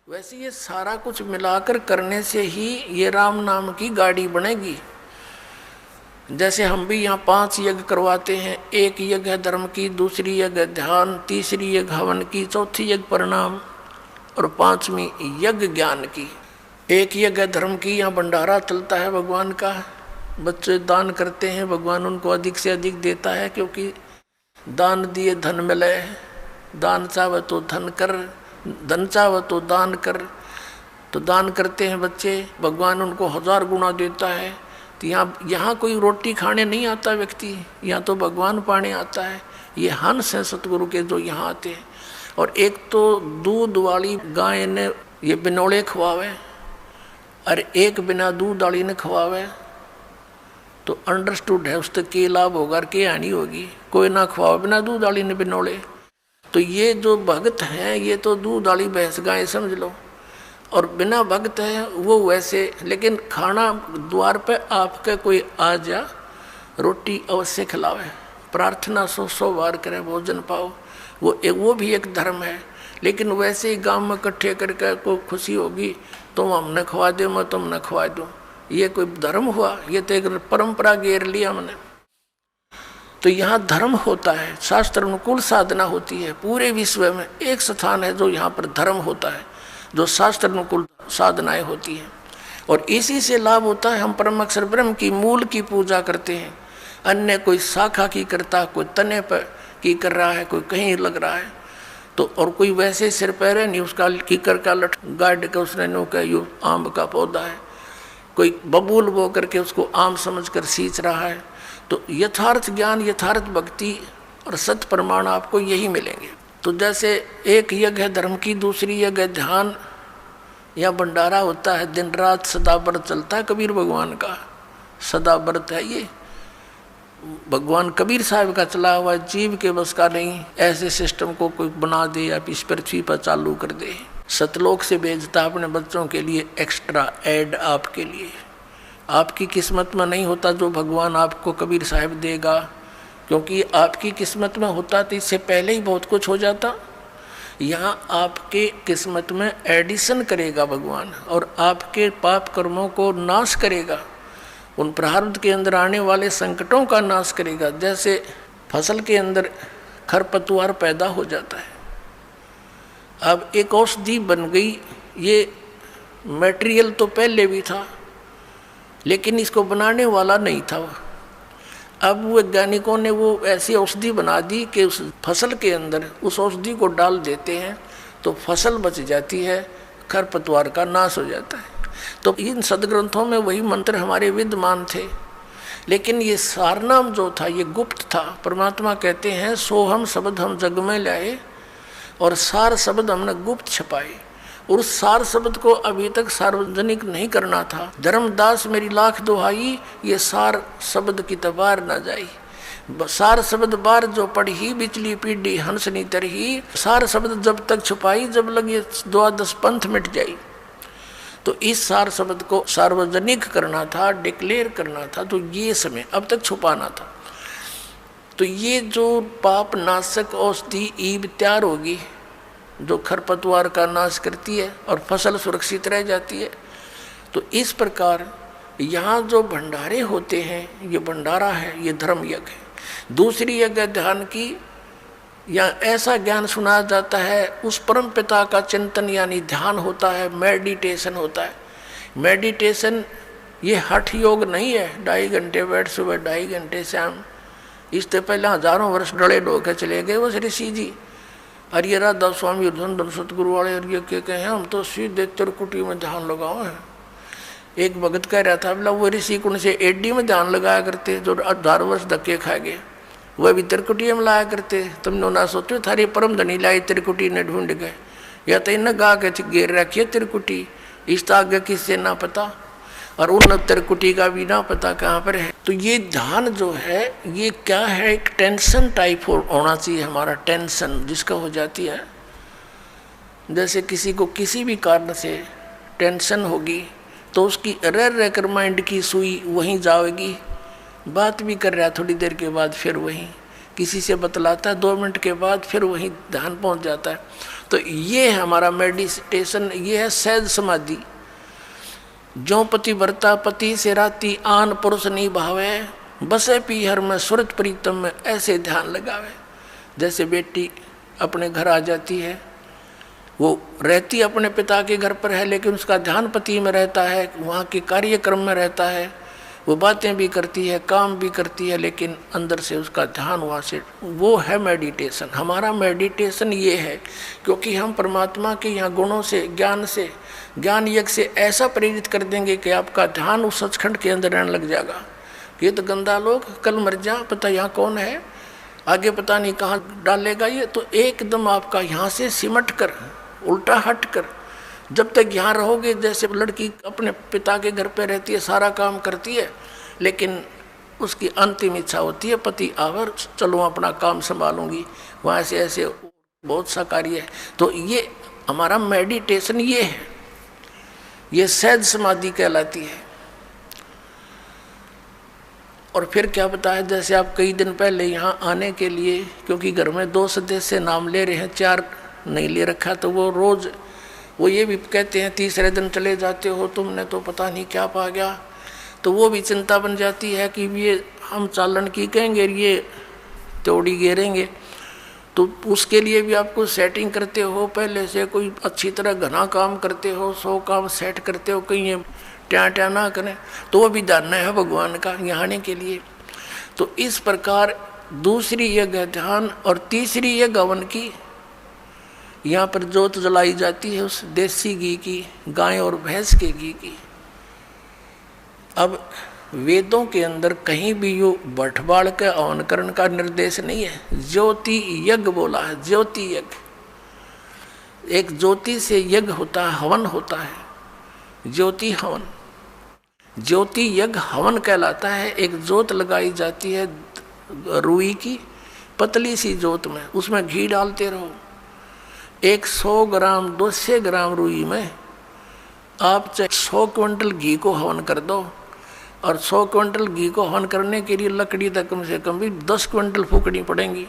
वैसे ये सारा कुछ मिलाकर करने से ही ये राम नाम की गाड़ी बनेगी। जैसे हम भी यहाँ 5 यज्ञ करवाते हैं, एक यज्ञ है धर्म की, दूसरी यज्ञ ध्यान, तीसरी यज्ञ हवन की, चौथी यज्ञ प्रणाम और 5वीं यज्ञ ज्ञान की। एक यज्ञ धर्म की, यहाँ भंडारा चलता है भगवान का, बच्चे दान करते हैं, भगवान उनको अधिक से अधिक देता है, क्योंकि दान दिए धन मिले, दान चाहे तो धन कर, धन चाहे तो दान कर। तो दान करते हैं बच्चे, भगवान उनको 1000 गुना देता है। तो यहाँ कोई रोटी खाने नहीं आता व्यक्ति, यहाँ तो भगवान पाने आता है। ये हंस हैं सतगुरु के जो यहाँ आते हैं। और एक तो दूध वाली गाय ने ये बिनौले खवावे और एक बिना दूध वाली ने खवावे, तो अंडरस्टूड है उससे के लाभ होगा और के हानि होगी। कोई ना खवावे बिना दूध वाली ने बिनौले। तो ये जो भगत हैं ये तो दूध वाली भैंस गाय समझ लो, और बिना भगत है वो वैसे। लेकिन खाना द्वार पे आपके कोई आ जा, रोटी अवश्य खिलावे, प्रार्थना 100 बार करे, भोजन पाओ, वो भी एक धर्म है। लेकिन वैसे ही गांव में इकट्ठे करके कोई खुशी होगी तुम हमने खवा दो, मैं तुमने खवा दूँ, ये कोई धर्म हुआ? ये तो एक परंपरा घेर लिया हमने। तो यहाँ धर्म होता है, शास्त्र अनुकूल साधना होती है। पूरे विश्व में एक स्थान है जो यहाँ पर धर्म होता है, जो शास्त्र अनुकूल साधनाएं होती हैं, और इसी से लाभ होता है। हम परम अक्षर ब्रह्म की मूल की पूजा करते हैं, अन्य कोई शाखा की करता, कोई तने पर की कर रहा है, कोई कहीं लग रहा है। तो और कोई वैसे सिर पैर नहीं, उसका कीकर का लट गाड़ के उसने नो का यू आम का पौधा है, कोई बबूल बो करके उसको आम समझ कर सींच रहा है। तो यथार्थ ज्ञान, यथार्थ भक्ति और सत्य प्रमाण आपको यही मिलेंगे। तो जैसे एक यज्ञ है धर्म की, दूसरी यज्ञ है ध्यान या भंडारा होता है, दिन रात सदा व्रत चलता है कबीर भगवान का, सदा व्रत है ये। भगवान कबीर साहब का चला हुआ, जीव के बस का नहीं। ऐसे सिस्टम को कोई बना दे या इस पृथ्वी पर चालू कर दे। सतलोक से भेजता अपने बच्चों के लिए एक्स्ट्रा ऐड आपके लिए। आपकी किस्मत में नहीं होता जो भगवान आपको कबीर साहब देगा, क्योंकि आपकी किस्मत में होता तो इससे पहले ही बहुत कुछ हो जाता। यहाँ आपके किस्मत में एडिशन करेगा भगवान, और आपके पाप कर्मों को नाश करेगा, उन प्रारब्ध के अंदर आने वाले संकटों का नाश करेगा। जैसे फसल के अंदर खरपतवार पैदा हो जाता है, अब एक औषधि बन गई। ये मटेरियल तो पहले भी था, लेकिन इसको बनाने वाला नहीं था। अब वैज्ञानिकों ने वो ऐसी औषधि बना दी कि उस फसल के अंदर उस औषधि को डाल देते हैं तो फसल बच जाती है, खरपतवार का नाश हो जाता है। तो इन सदग्रंथों में वही मंत्र हमारे विद्यमान थे, लेकिन ये सारनाम जो था ये गुप्त था। परमात्मा कहते हैं सोहम शब्द हम जग में लाए, और सार शब्द हमने गुप्त छपाए। और उस सार शब्द को अभी तक सार्वजनिक नहीं करना था। धर्मदास मेरी लाख दुहाई, ये सार शब्द की तबार न जाई। सार शब्द बार जो पढ़ी, बिचली पीढ़ी हंसनी तरही। सार शब्द जब तक छुपाई, जब लगे 12 पंथ मिट जाई। तो इस सार शब्द को सार्वजनिक करना था, डिक्लेयर करना था, तो ये समय अब तक छुपाना था। तो ये जो पाप नाशक औषधि ईब तैयार होगी, जो खरपतवार का नाश करती है और फसल सुरक्षित रह जाती है। तो इस प्रकार यहाँ जो भंडारे होते हैं, ये भंडारा है, ये धर्म यज्ञ है। दूसरी यज्ञ ध्यान की, या ऐसा ज्ञान सुनाया जाता है, उस परम पिता का चिंतन यानी ध्यान होता है, मेडिटेशन होता है। मेडिटेशन ये हठ योग नहीं है, 2.5 घंटे बैठ सुबह 2.5 घंटे शाम। इससे पहले हजारों वर्ष डड़े डोके चले गए वो ऋषि जी। और ये राधा स्वामी धन सतगुरु वाले और ये क्या कहे, हम तो सीधे त्रिकुटी में ध्यान लगाओ है। एक भगत कह रहा था, बोला वो ऋषि कुंड से एडी में ध्यान लगाया करते, जो 18 वर्ष धक्के खा गए, वह भी त्रिकुटी में लाया करते। तुमने ना सोचो थारी परम धनी लाई त्रिकुटी ने ढूंढ गए, या तो इन्हें गा के घेर रखिए त्रिकुटी, इस आगे किससे ना पता, और उन त्रिकुटी का भी ना पता कहाँ पर है। तो ये ध्यान जो है ये क्या है, एक टेंशन टाइप होना चाहिए हमारा, टेंशन जिसका हो जाती है। जैसे किसी को किसी भी कारण से टेंशन होगी तो उसकी रह कर माइंड की सुई वहीं जाएगी। बात भी कर रहा है, थोड़ी देर के बाद फिर वहीं किसी से बतलाता है, 2 मिनट के बाद फिर वहीं ध्यान पहुंच जाता है। तो ये है हमारा मेडिटेशन, ये है सहज समाधि। जो पति वर्ता पति से राती आन पुरुष नहीं भावे, बसे पीहर में सुरत प्रीतम में, ऐसे ध्यान लगावे। जैसे बेटी अपने घर आ जाती है, वो रहती अपने पिता के घर पर है लेकिन उसका ध्यान पति में रहता है, वहाँ के कार्यक्रम में रहता है, वो बातें भी करती है, काम भी करती है, लेकिन अंदर से उसका ध्यान वहाँ से, वो है मेडिटेशन। हमारा मेडिटेशन ये है, क्योंकि हम परमात्मा के यहाँ गुणों से, ज्ञान यज्ञ से ऐसा प्रेरित कर देंगे कि आपका ध्यान उस सचखंड के अंदर रहने लग जाएगा। ये तो गंदा लोग, कल मर जा, पता यहाँ कौन है, आगे पता नहीं कहाँ डालेगा ये, तो एकदम आपका यहाँ से सिमट कर, उल्टा हट कर, जब तक यहाँ रहोगे, जैसे लड़की अपने पिता के घर पे रहती है, सारा काम करती है, लेकिन उसकी अंतिम इच्छा होती है पति आवर, चलो अपना काम संभालूंगी, वहाँ से ऐसे बहुत सा कार्य है। तो ये हमारा मेडिटेशन ये है, ये सहज समाधि कहलाती है। और फिर क्या बताया, जैसे आप कई दिन पहले यहाँ आने के लिए, क्योंकि घर में 2 सदस्य नाम ले रहे हैं, 4 नहीं ले रखा, तो वो रोज़ वो ये भी कहते हैं तीसरे दिन चले जाते हो, तुमने तो पता नहीं क्या पा गया, तो वो भी चिंता बन जाती है कि ये हम चालन की कहेंगे, ये तोड़ी घेरेंगे। तो उसके लिए भी आपको सेटिंग करते हो, पहले से कोई अच्छी तरह घना काम करते हो, 100 काम सेट करते हो, कहीं ये ट्या ना करें, तो वो भी जानना है भगवान का यहाँ आने के लिए। तो इस प्रकार दूसरी यज्ञ ध्यान और तीसरी यज्ञ हवन की, यहाँ पर जोत जलाई जाती है उस देसी घी की, गाय और भैंस के घी की। अब वेदों के अंदर कहीं भी यो बटबाड़ के हवन करने का निर्देश नहीं है, ज्योति यज्ञ बोला है, ज्योति यज्ञ। एक ज्योति से यज्ञ होता है, हवन होता है, ज्योति हवन। ज्योति यज्ञ हवन कहलाता है। एक जोत लगाई जाती है रुई की, पतली सी जोत में, उसमें घी डालते रहो। 100 ग्राम 200 ग्राम रुई में आप चाहे 100 क्विंटल घी को हवन कर दो, और 100 क्विंटल घी को हवन करने के लिए लकड़ी तक कम से कम भी 10 क्विंटल फूकनी पड़ेंगी।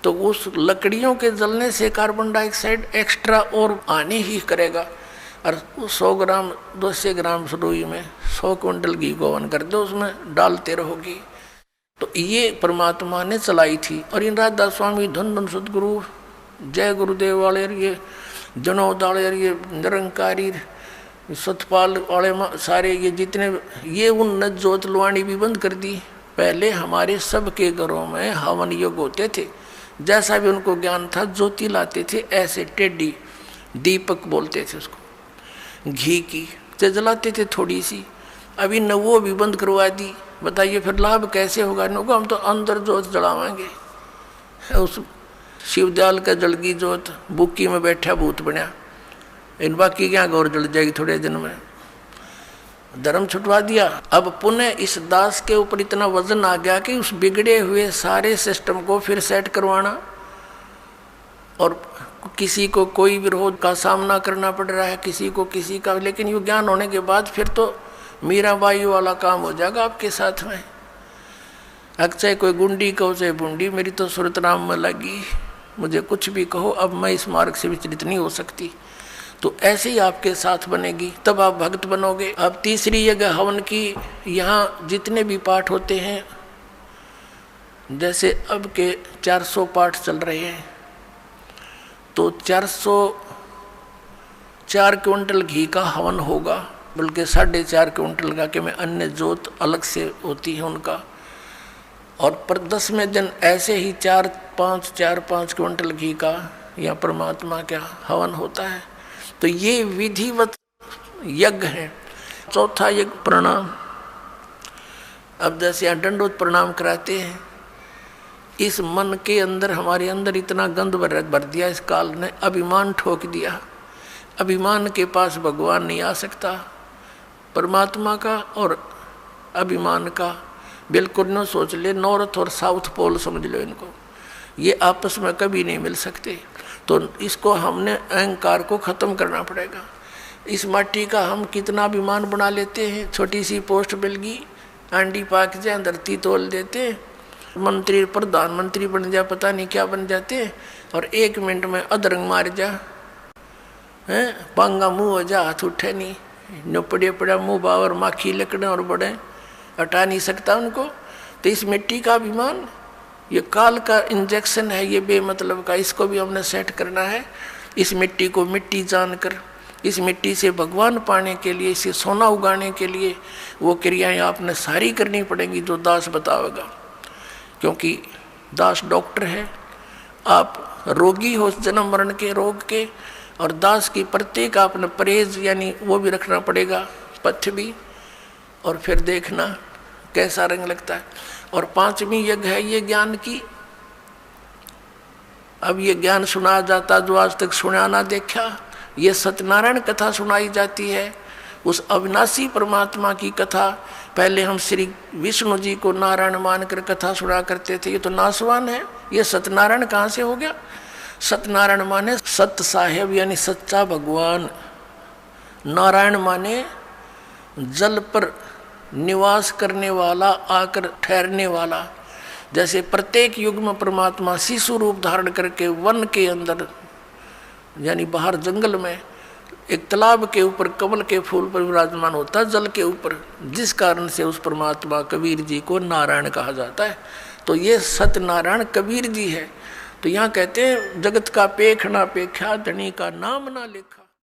तो उस लकड़ियों के जलने से कार्बन डाइऑक्साइड एक्स्ट्रा और आने ही करेगा। और 100 ग्राम 200 ग्राम रुई में 100 क्विंटल घी को हवन कर दो, उसमें डालते रहोगी। तो ये परमात्मा ने चलाई थी। और इन राधा स्वामी धन धन सदगुरु जय गुरुदेव वाले, ये जनोद वाले, ये निरंकारी सतपाल वाले, सारे ये जितने, ये उन जोत लुआनी भी बंद कर दी। पहले हमारे सबके घरों में हवन योग होते थे, जैसा भी उनको ज्ञान था ज्योति लाते थे, ऐसे टेढ़ी दीपक बोलते थे उसको, घी की जलाते थे थोड़ी सी। अभी न वो भी बंद करवा दी। बताइए फिर लाभ कैसे होगा? नको हम तो अंदर जोत जलावाएंगे। उस शिवदयाल का जलगी जोत, बुक्की में बैठा भूत बना, इन बाकी क्या गौर जल जाएगी थोड़े दिन में। धर्म छुटवा दिया। अब पुनः इस दास के ऊपर इतना वजन आ गया कि उस बिगड़े हुए सारे सिस्टम को फिर सेट करवाना, और किसी को कोई विरोध का सामना करना पड़ रहा है, किसी को किसी का। लेकिन ये ज्ञान होने के बाद फिर तो मीराबाई वाला काम हो जाएगा आपके साथ में। चाहे कोई गुंडी कहो चाहे बुंडी, मेरी तो सूरत राम में लगी, मुझे कुछ भी कहो, अब मैं इस मार्ग से विचलित नहीं हो सकती। तो ऐसे ही आपके साथ बनेगी, तब आप भक्त बनोगे। अब तीसरी जगह हवन की, यहाँ जितने भी पाठ होते हैं, जैसे अब के 400 पाठ चल रहे हैं, तो 404 क्विंटल घी का हवन होगा, बल्कि 4.5 क्विंटल का, कि मैं अन्य जोत अलग से होती है उनका। और पर 10वें दिन ऐसे ही 4-5 क्विंटल घी का या परमात्मा का हवन होता है। तो ये विधिवत यज्ञ है। चौथा यज्ञ प्रणाम। अब जैसे यहाँ दंडोत प्रणाम कराते हैं, इस मन के अंदर, हमारे अंदर इतना गंद भर दिया इस काल ने, अभिमान ठोक दिया। अभिमान के पास भगवान नहीं आ सकता। परमात्मा का और अभिमान का बिल्कुल न सोच ले, नॉर्थ और साउथ पोल समझ लो इनको, ये आपस में कभी नहीं मिल सकते। तो इसको हमने अहंकार को ख़त्म करना पड़ेगा। इस माटी का हम कितना अभिमान बना लेते हैं। छोटी सी पोस्ट मिल गई, आंडी पाक जाए, धरती तोल देते, मंत्री प्रधानमंत्री बन जाए, पता नहीं क्या बन जाते, और 1 मिनट में अधरंग मार जा है, पांगा मुंह हो जा, हाथ उठे नहीं, नो पड़े पड़ा मुंह बावर माखी लकड़े और बड़े, हटा नहीं सकता उनको। तो इस मिट्टी का अभिमान ये काल का इंजेक्शन है, ये बेमतलब का, इसको भी हमने सेट करना है। इस मिट्टी को मिट्टी जानकर, इस मिट्टी से भगवान पाने के लिए, इसे सोना उगाने के लिए वो क्रियाएं आपने सारी करनी पड़ेंगी जो दास बतावेगा। क्योंकि दास डॉक्टर है, आप रोगी हो जन्म मरण के रोग के, और दास की प्रत्येक आपने परहेज यानी वो भी रखना पड़ेगा, पथ्य भी, और फिर देखना कैसा रंग लगता है। और 5वीं यज्ञ है ये ज्ञान की। अब ये ज्ञान सुनाया जाता जो आज तक सुना ना देखा, ये सत्यनारायण कथा सुनाई जाती है, उस अविनाशी परमात्मा की कथा। पहले हम श्री विष्णु जी को नारायण मानकर कथा सुना करते थे, ये तो नासवान है, ये सत्यनारायण कहाँ से हो गया। सत्यनारायण माने सत्य साहेब यानी सच्चा भगवान, नारायण माने जल पर निवास करने वाला, आकर ठहरने वाला। जैसे प्रत्येक युग में परमात्मा शिशु रूप धारण करके वन के अंदर यानी बाहर जंगल में एक तालाब के ऊपर कमल के फूल पर विराजमान होता है, जल के ऊपर, जिस कारण से उस परमात्मा कबीर जी को नारायण कहा जाता है। तो ये सत्यनारायण कबीर जी है। तो यहाँ कहते हैं जगत का पेख ना पेख्या, धनी का नाम ना लिखा।